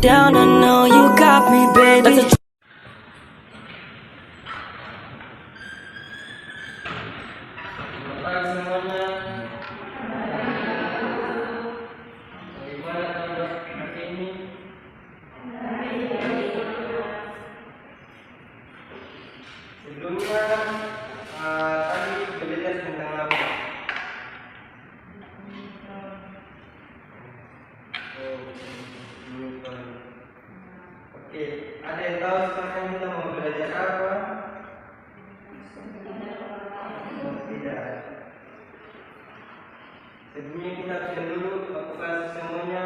down, I know you got me, baby. Sebelumnya tadi belajar tentang apa? Oke, ada yang tahu sekarang kita mau belajar apa? Tidak. Sebelumnya kita cek dulu apakah semuanya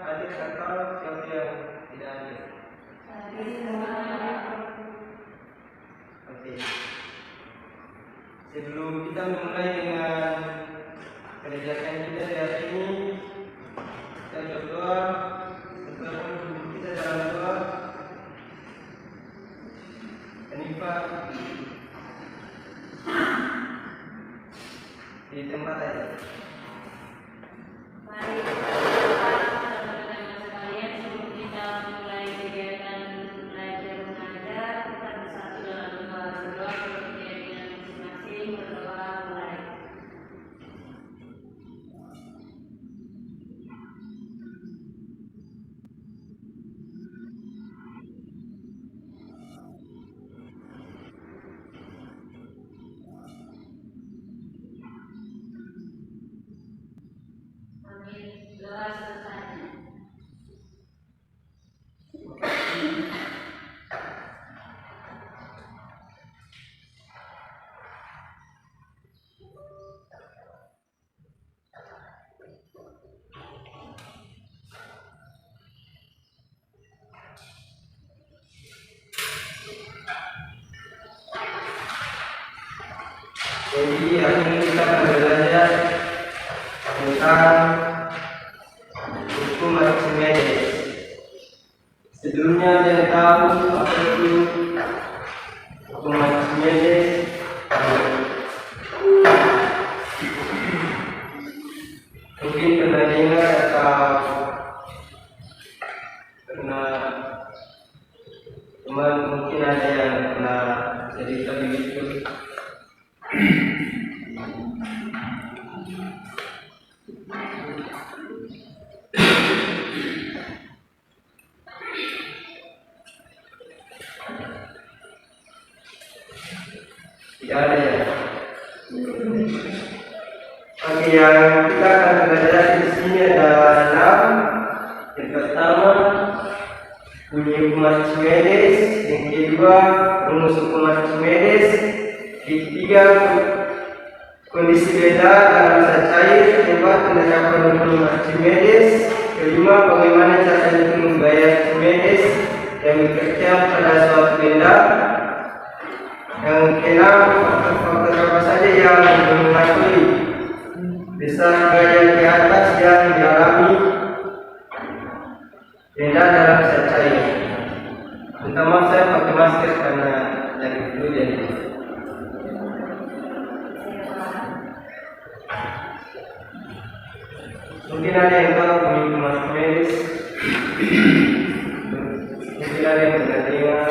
ada atau siapa yang tidak ada. Oke. Sebelum kita mulai dengan kerjaan kita hari ini, kita berdoa. Setelah kita dalam doa, Hanifah di tempat aja. Mari teman-teman sekalian, sebelum kita mulai kegiatan belajar mengajar, kita bersatu dalam berdoa kepada masing-masing. Berdoa mulai. Amin. Doa selesai. Jadi hari ini kita akan belajar tentang hukum Archimedes. Sebelumnya ada yang tahu apa itu hukum Archimedes? Mungkin pernah dengar atau pernah teman mungkin ada yang pernah cerita begitu. Tidak ada ya. Oke, yang kita akan belajar di sini adalah 6. Yang pertama, bunyi hukum Archimedes. Yang kedua, rumus hukum Archimedes. Ketiga, kondisi beda dalam massa cair. Keempat, penerapan hukum Archimedes. Kelima, bagaimana cara hitung gaya Archimedes yang bekerja pada suatu benda. Yang keenam, faktor apa saja yang mempengaruhi besar gaya di atas yang dialami benda dalam massa cair. Terutama saya pakai masker karena lagi flu jadi. Mungkin ada yang tahu hukum Archimedes. Mungkin ada yang pernah dengar.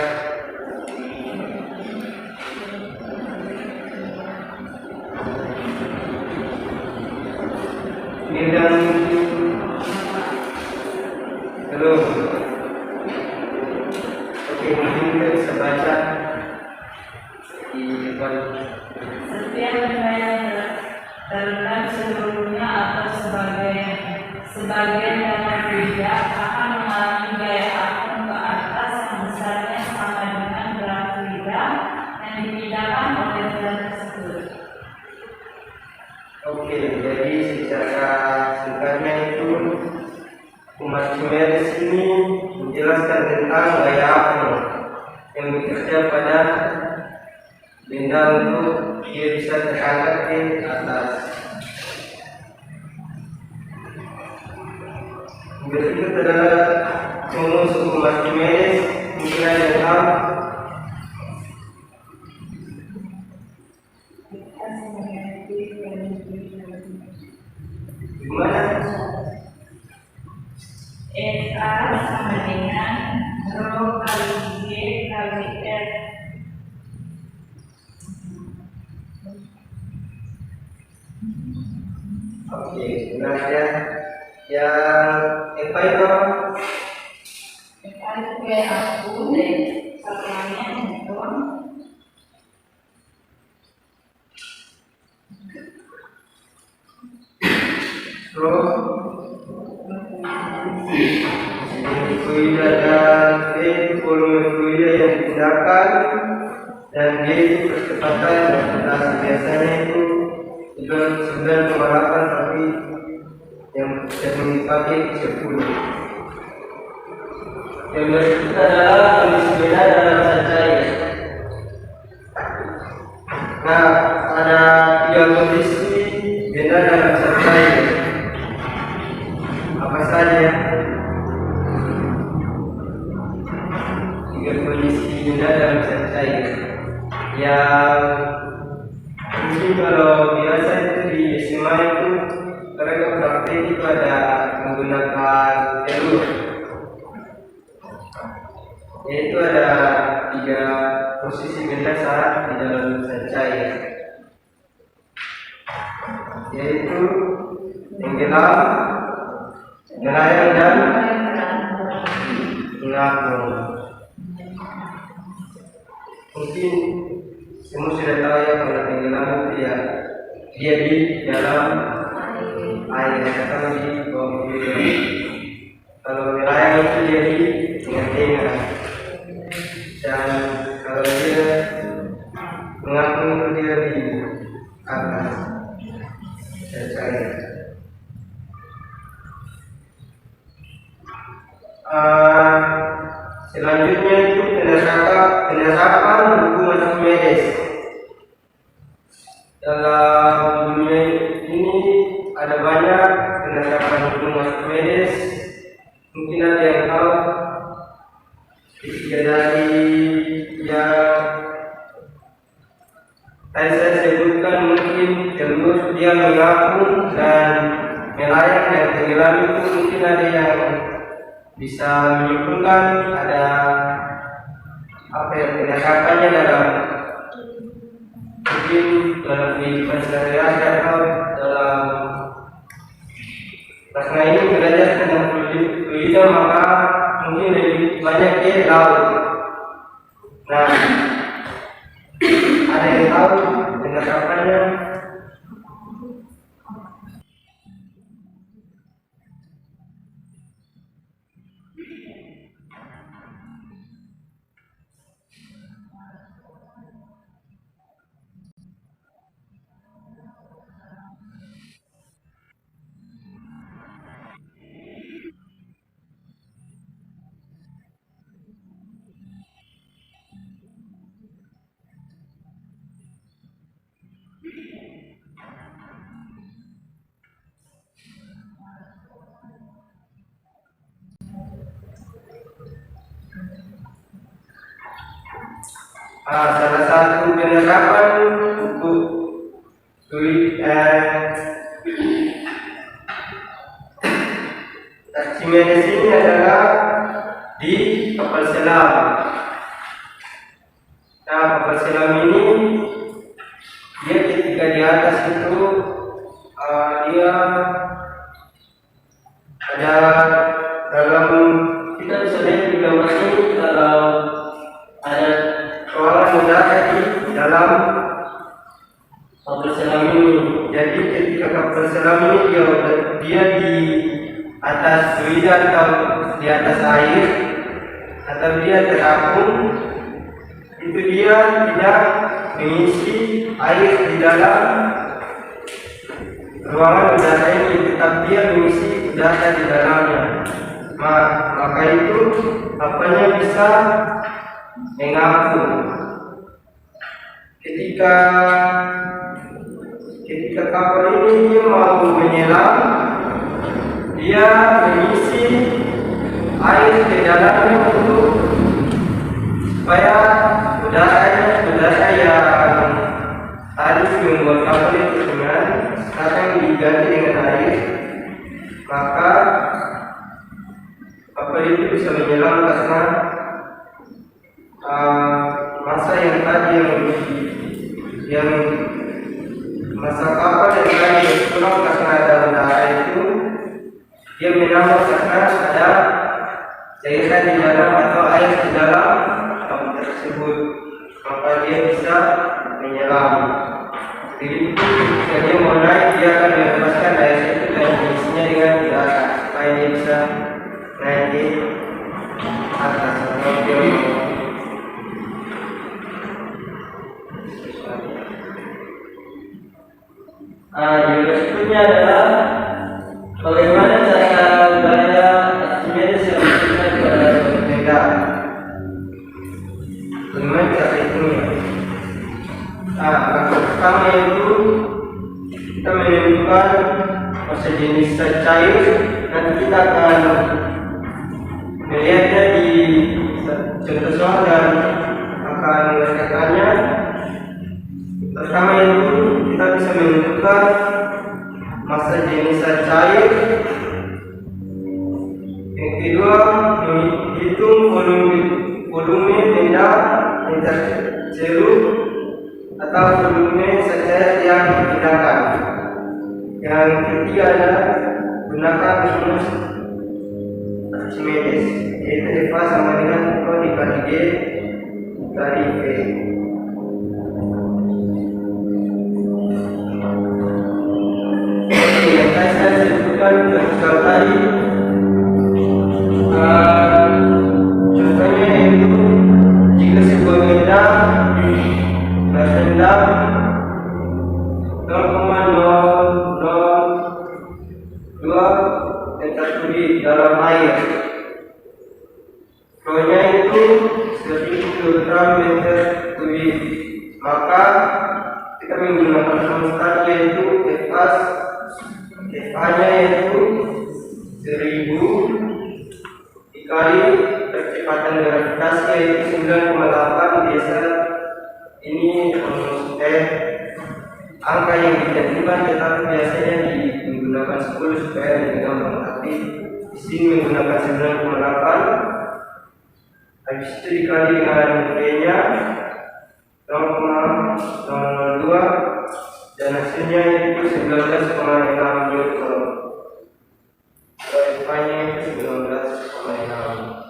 Dan halo. Oke, mungkin kita bisa baca di depan. Setiap benda yang terletak sebelumnya atau sebagian yang berbeda akan mengalami gaya atom ke atas yang besarnya sama dengan gerak lidah yang dipindahkan oleh benda tersebut. Oke, jadi secara singkatnya itu hukum Archimedes ini menjelaskan tentang gaya atom yang bekerja pada benda untuk dia bisa terangkat ke atas. Berikut adalah rumus hukum Archimedes. Mungkin ada yang tahu. Gimana? F A sama dengan Rho kali G kali F. Oke, benar ya. Yang apa itu? Itu kayak aku deh, satuannya Newton. Terus fluida dan V itu volume fluida yang digunakan, dan G itu kecepatan gravitasi. Biasanya itu 9,8, tapi yang sering dipakai 10. Yang berikutnya adalah kondisi beda dalam zat cair. Nah, ada 3 kondisi beda dalam zat cair. Apa saja? 3 kondisi beda dalam zat cair. Yang mungkin kalau biasa itu di SMA itu mereka praktek itu ada menggunakan telur. Yaitu ada 3 posisi benda saat di dalam zat cair, yaitu tenggelam, melayang, dan mengapung. Mungkin semua sudah tahu ya, kalau tenggelam itu ya dia di dalam air, atau di bawah bibir. Kalau melayang itu dia di tengah-tengah. Dan kalau dia mengapung itu dia di atas zat cair. Selanjutnya itu penerapan hukum Archimedes. Dalam dunia ini ada banyak penerapan hukum Archimedes. Mungkin ada yang tahu. Tiga dari yang tadi saya sebutkan, mungkin telur dia mengapung dan melayang dan tenggelam itu mungkin ada yang bisa menyimpulkan ada apa ya penerapannya dalam mungkin dalam kehidupan sehari-hari atau dalam karena ini belajar tentang fluida, maka mungkin lebih banyak dia tahu. Nah, ada yang tahu penerapannya? Salah satu penerapan untuk Archimedes ini adalah di kapal selam. Nah, kapal selam ini dia ketika di atas itu dia ada dalam, kita bisa lihat di gambar ini, kalau ada ruangan udara di dalam kapal selam ini. Jadi ketika kapal selam ini dia di atas fluida atau di atas air atau dia terapung, itu dia tidak mengisi air di dalam ruangan udara ini, tetapi dia mengisi udara di dalamnya. Maka itu apanya bisa mengapung. Ketika kapal ini dia mau menyelam, dia mengisi air ke dalamnya untuk supaya udara yang harus membuat kapal itu dengan sekarang diganti dengan air. Maka kapal itu bisa menyelam karena masa yang tadi yang masa kapal yang tadi berkurang karena ada udara itu, dia menambah karena ada cairan di dalam atau air di dalam kapal tersebut, maka dia bisa menyelam. Jadi jika dia mau naik, dia akan melepaskan air itu dan mengisinya dengan udara supaya dia bisa naik di atas atau dia yang berikutnya adalah bagaimana cara budaya Archimedes yang berkaitan kepada benda. Bagaimana cara hitungnya? Yang pertama itu kita menentukan masa jenis cair. Nanti kita akan melihatnya di contoh soal dan akan mengatakannya. Pertama itu kita bisa menentukan masa jenis cair. Yang kedua, menghitung volume benda yang tercelup atau volume cair yang digunakan. Yang ketiga adalah gunakan rumus Archimedes, yaitu F sama dengan Rho dikali G dikali V. Yang saya sebutkan contoh tadi, contohnya itu jika sebuah benda bertendang 0,002 meter kubik dalam air, Rho-nya itu 1000 kilogram meter kubik, maka kita menggunakan rumus yaitu FA-nya yaitu 1000 dikali percepatan gravitasi yaitu 9,8. biasa ini angka yang ditentukan, tetapi biasanya digunakan 10 supaya lebih gampang, tapi di sini menggunakan 9,8. Habis itu dikali dengan V-nya 0,02 dan hasilnya itu 19,6 Newton. F-nya itu 19,6.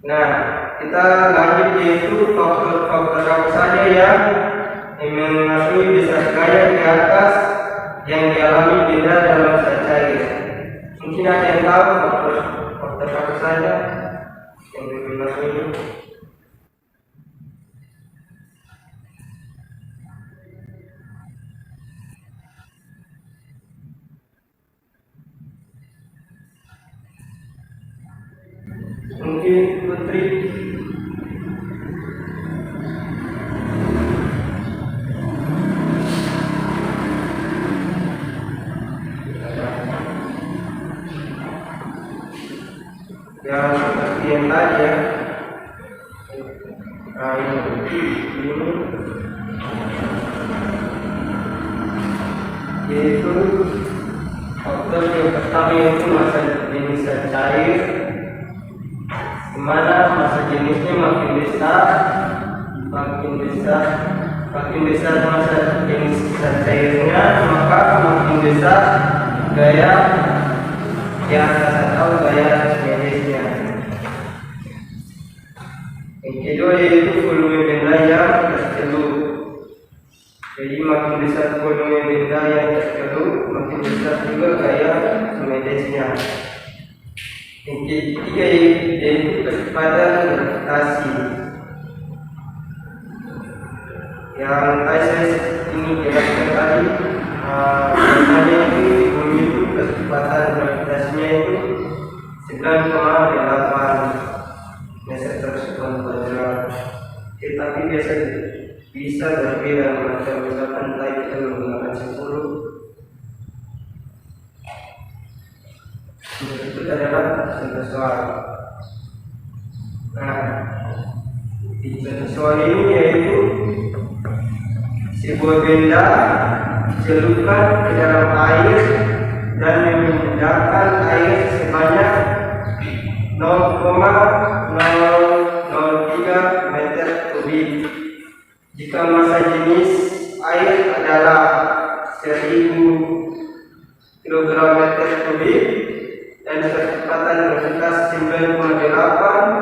Nah, kita lanjut yaitu faktor-faktor apa saja yang mengakui besar gaya di atas yang dialami benda dalam cair. Mungkin ada yang tahu faktor apa saja yang mengakui. Mungkin Putri. Yang seperti yang tadi ya. Ini yaitu faktor yang pertama yaitu masa jenis cair, di mana masa jenisnya makin besar masa jenis cairnya, maka makin besar gaya yang atas atau gaya Archimedesnya. Yang kedua yaitu volume benda yang tercelup. Jadi makin besar volume benda yang tercelup, makin besar juga gaya Archimedesnya. Yang ketiga yaitu kecepatan gravitasi. Yang saya ini jelaskan tadi, biasanya itu menghitung kecepatan gravitasinya itu 9,8 meter per sekon per jam. Tetapi biasa bisa berbeda macam, misalkan tadi kita menggunakan 10. Itu adalah contoh soal. Nah, di contoh soal ini yaitu sebuah benda celupkan ke dalam air dan memindahkan air sebanyak 0,003 meter kubik. Jika massa jenis air adalah 1000 kilogram meter kubik dan kecepatan velocitas 9,8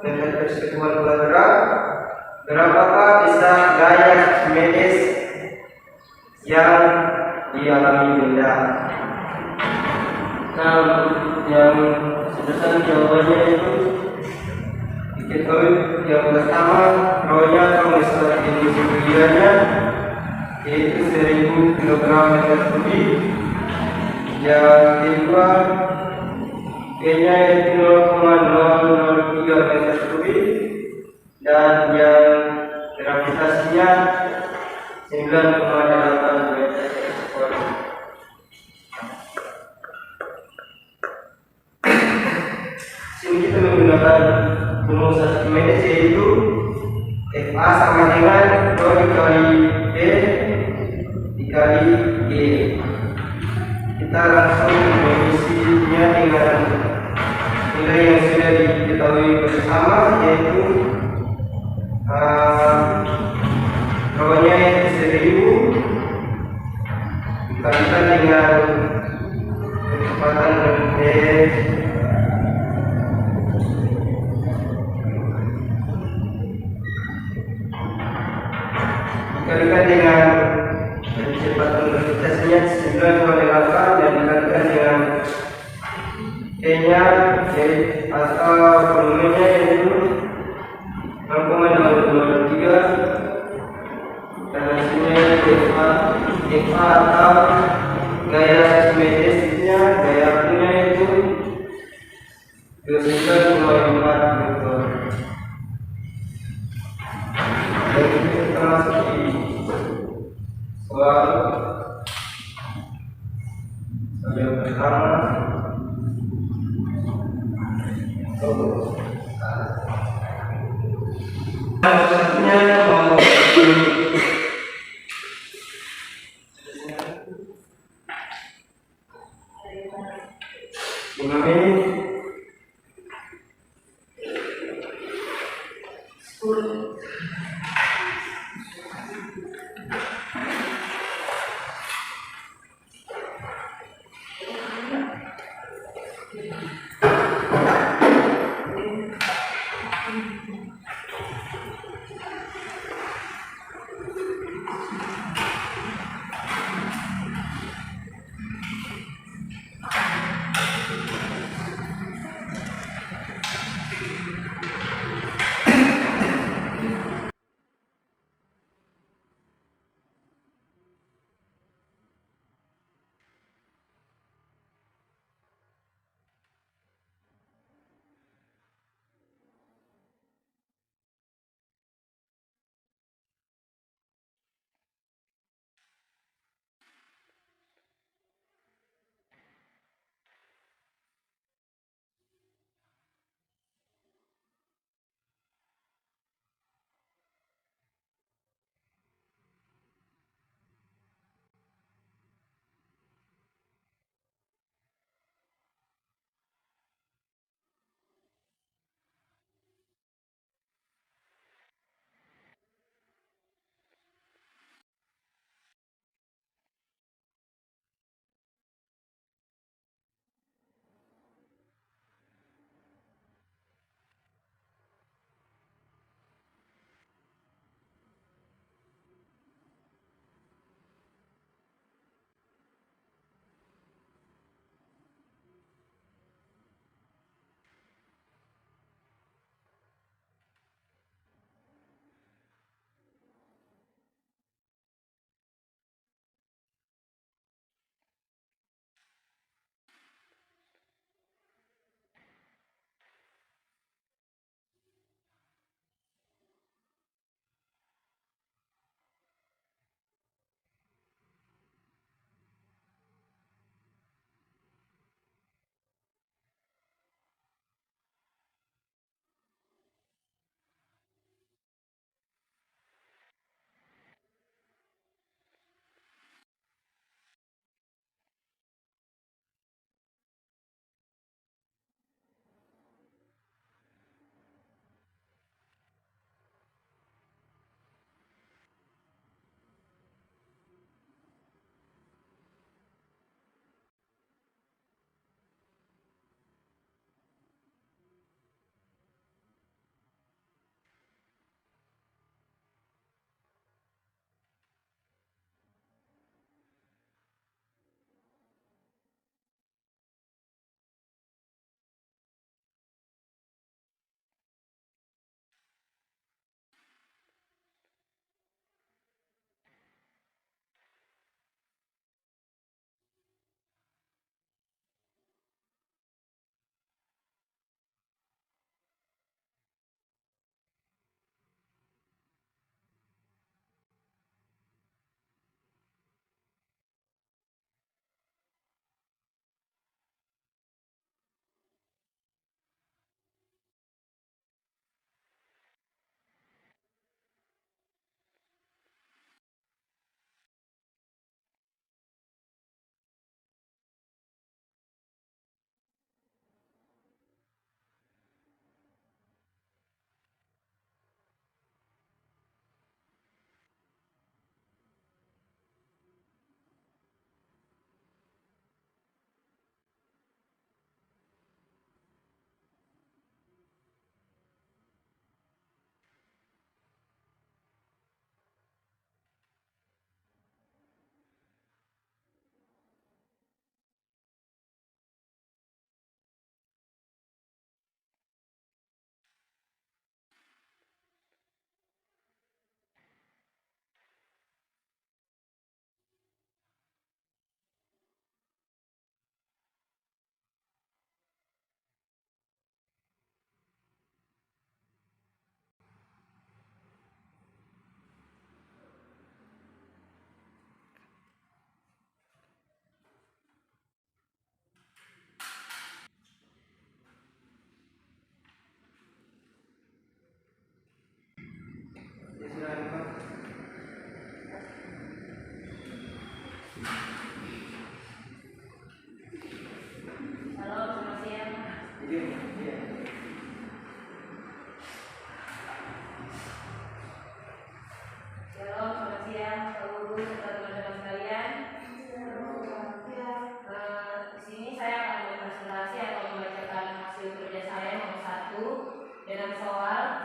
meter per sekunder kuadrat, berapakah besar gaya Archimedes yang dialami benda? Nah, yang sebesar jawabannya itu diketahui yang pertama rohnya atau besar individualnya yaitu 1000 kilogram meter kubik. Yang kedua G-nya yaitu 0,003 meter kubik dan yang gravitasinya 9,8 meter kubik. Sini kita menggunakan rumus Archimedes yaitu FA sama dengan Rho dikali B dikali G. Kita langsung mengisinya dengan nilai yang sudah diketahui bersama yaitu Rho-nya yaitu 1000 dikalikan dengan kecepatan V dikalikan dengan kecepatan gravitasinya 9,8 dan dikalikan dengan E-nya atau volumenya yaitu 0,223 dan hasilnya FA atau gaya Archimedes-nya gaya punya itu 9,5 meter. Dan kita masuk di soal yang pertama. Maksudnya mau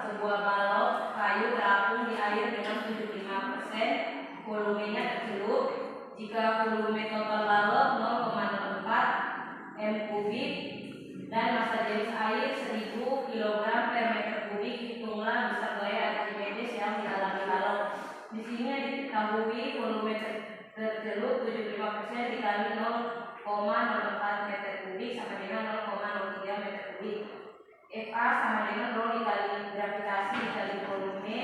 sebuah balok kayu terapung di air dengan 75%, volumenya tercelup. Jika volume total balok 0,04 m3 dan massa jenis air 1000 kg per meter kubik, hitunglah besar gaya Archimedes yang dialami balok. Di sini diketahui volume tercelup 75% dikali 0,04 meter kubik sama dengan 0,03 meter kubik. FA sama dengan rho dikali gravitasi dikali volume.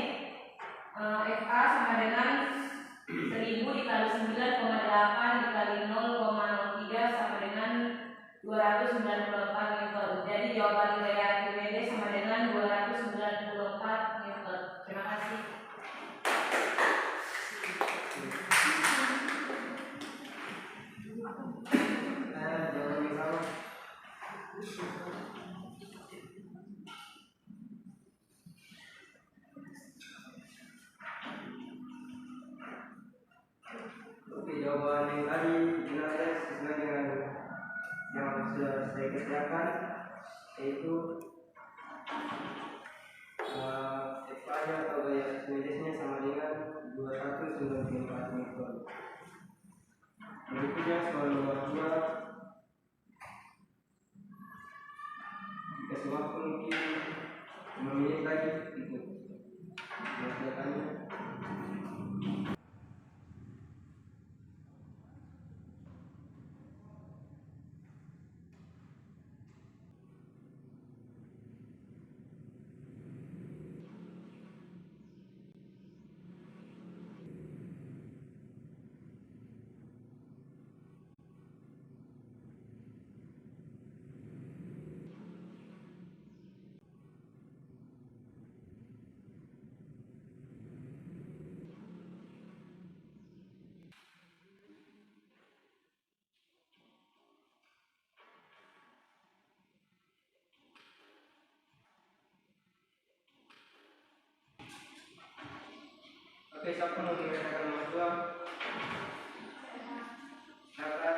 FA sama dengan 1000 dikali 9,8 dikali 0,03 sama dengan 294 Newton. Jadi jawaban gaya Archimedes sama dengan 294 Newton. Terima kasih. Oke, jawaban yang tadi jelas sesuai dengan yang sudah saya kerjakan, yaitu FA-nya atau gaya Archimedesnya sama dengan 294 Newton. Berikutnya soal nomor 2. Dikasih waktu mungkin 5 menit lagi itu mengerjakannya. Oke, siapa mau dikatakan nomor 2? Silakan.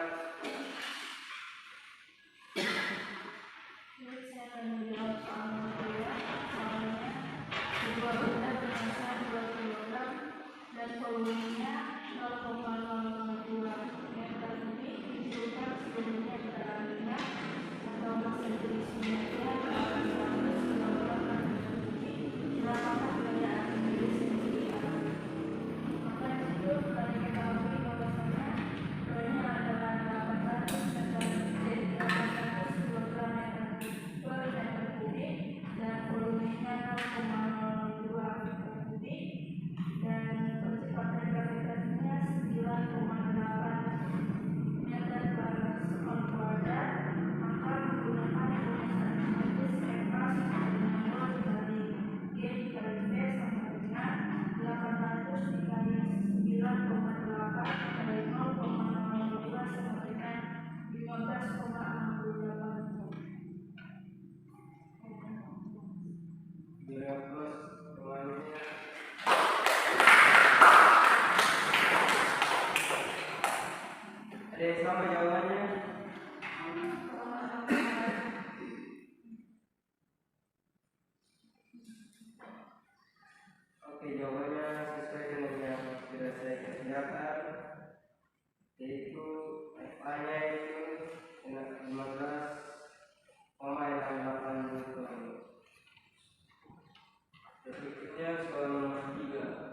Saya akan menjawab soal nomor 2. Soalnya sebuah benda bermassa 2 kg dan volumenya 0,002 meter kubik ditentukan sebelumnya tekanan atau massa jenisnya 800 kg per meter kubik. Berapakah gaya Archimedes yang digunakan? Maka itu kita ketahui bahwasanya gayanya adalah 800 kg per meter kubik dan volumenya 0,02 meter kubik dan percepatan gravitasinya 9,8 meter per sekon kuadrat. Maka menggunakan rumus Archimedes FA sama dengan rho dikali G dikali V sama dengan 800 dikali 9,8 dikali 0,02 sama dengan 15,68 Terus semuanya. Ada yang sama jawabannya? Oke, jawabannya sesuai dengan yang sudah saya kerjakan, yaitu FA-nya itu dengan 15,68 Newton. Berikutnya soal nomor 3.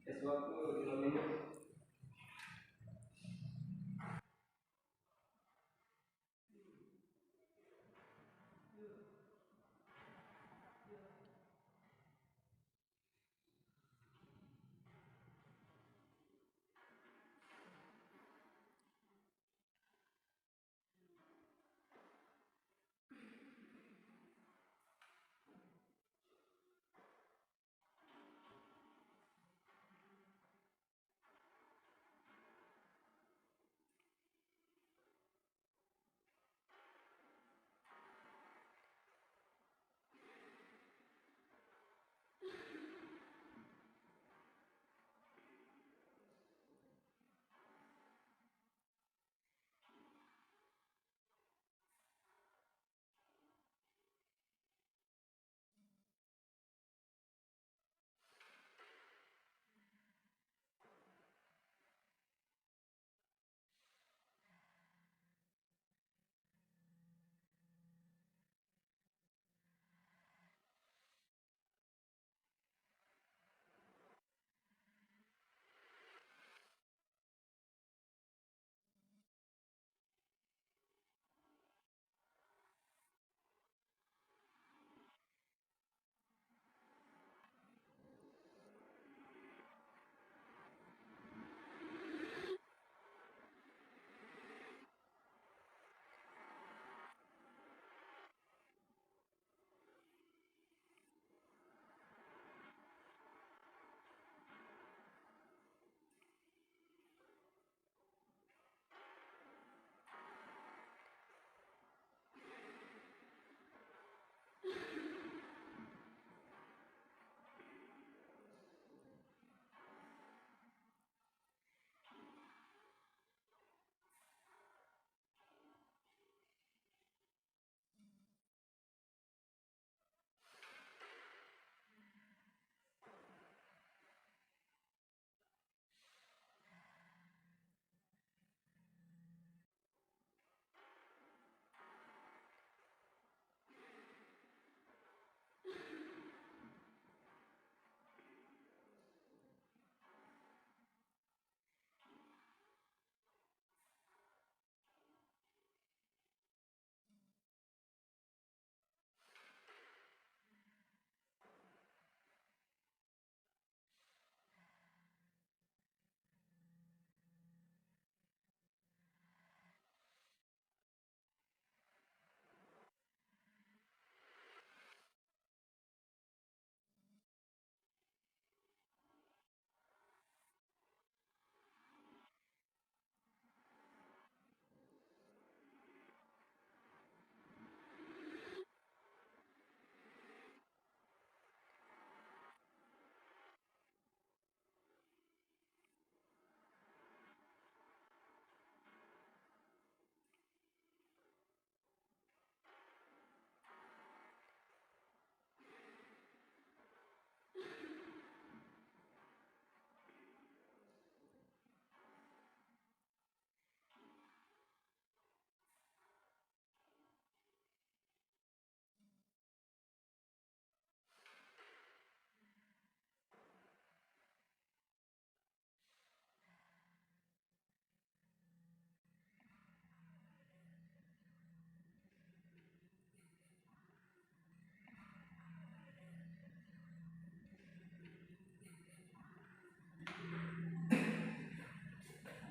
Tes waktu 5 menit.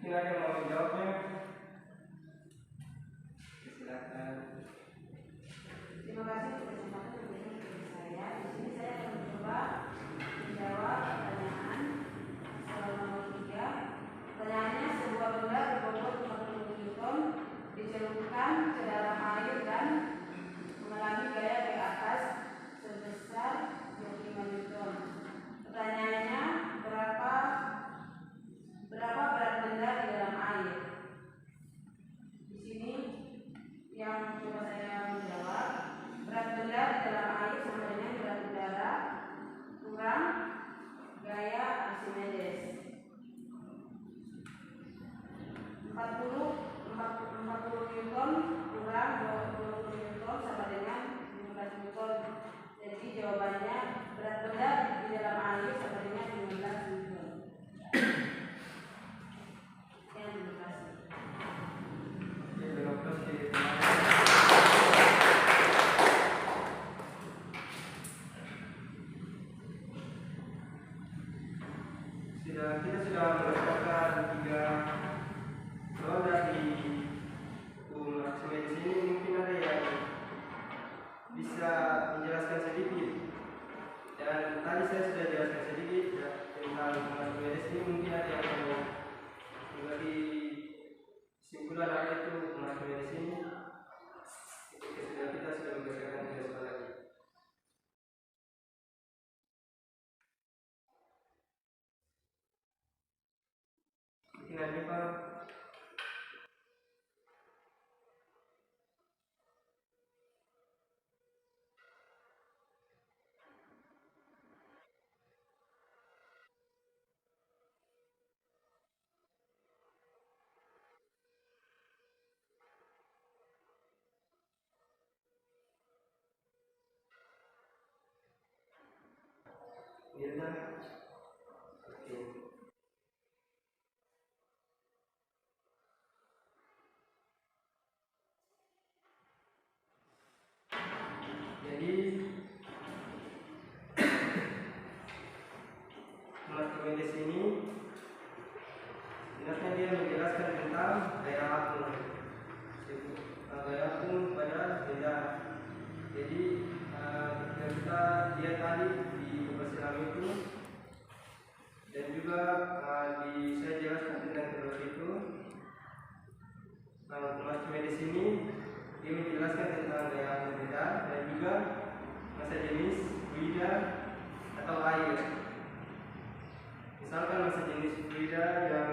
Mungkin ada yang mau menjawabnya? Silakan. Terima kasih atas kesempatan yang diberikan kepada saya. Di sini saya akan mencoba menjawab pertanyaan soal nomor 3. Pertanyaannya, sebuah benda berbobot 40 Newton dicelupkan ke dalam air dan mengalami gaya ke atas sebesar 25 Newton. Pertanyaannya, berapa berat benda di dalam air? Di sini yang coba saya menjawab, berat benda di dalam air sama dengan berat udara kurang gaya Archimedes. 40 Newton kurang 20 Newton sama dengan 15 Newton. Jadi jawabannya berat benda di dalam air sama dengan 15 Newton. Terima kasih. Oke, terima kasih. Kita sudah mendapatkan 3 soal dari hukum Archimedes ini. Mungkin ada yang bisa menjelaskan sedikit. Dan tadi saya sudah jelaskan sedikit ya, tentang hukum Archimedes ini. Mungkin ada yang mau memberi kesimpulan apa itu hukum Archimedes ini. Kita sudah membacakan 3 soal lagi. Mungkin ada Pak. Mirna. Oke. Jadi Archimedes ini sebenarnya dia menjelaskan tentang gaya akun. Gaya akun pada benda. Jadi ketika kita lihat tadi di buku silam itu dan juga saya jelaskan tentang kedua itu, Archimedes ini dia menjelaskan tentang gaya akun benda dan juga masa jenis fluida atau air. Misalkan masa jenis fluida yang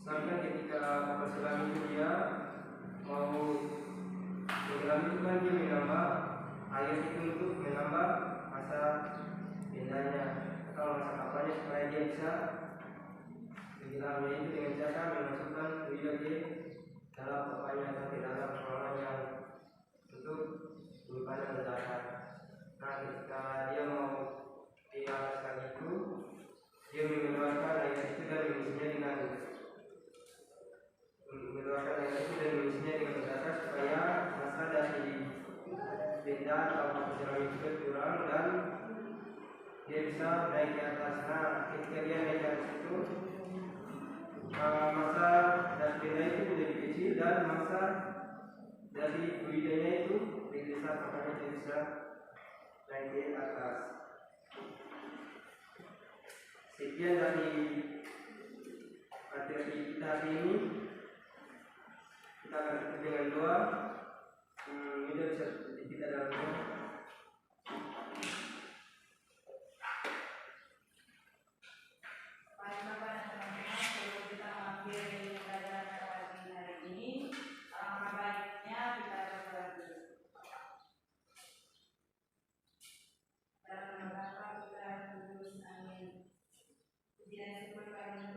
misalkan ketika kapal selam itu dia mau menyelam itu kan dia menambah air itu untuk menambah masa bendanya atau masa kapalnya supaya dia bisa menyelamnya itu dengan cara memasukkan fluida ke dalam kapalnya atau ke dalam ruangan yang untuk penyimpanan dasar. Nah, ketika dia mau di atas lagi itu dia mengeluarkan air itu dan mengisinya dengan dasar supaya masa dari benda atau kapal selam itu berkurang dan dia bisa naik ke atas. Nah, ketika dia naik ke atas itu masa dari benda itu menjadi kecil dan masa dari fluidanya itu lebih besar, makanya dia bisa naik ke atas. Sekian dari materi kita hari ini. Kita akan tutup dengan doa. Kita bisa kita dalam doa. Baik Bapak dan teman-teman, sebelum kita mengakhiri pelajaran pagi hari ini, alangkah baiknya kita berdoa dulu. Dalam nama Bapa, Putra, dan Roh Kudus. Amin. Puji dan syukur kami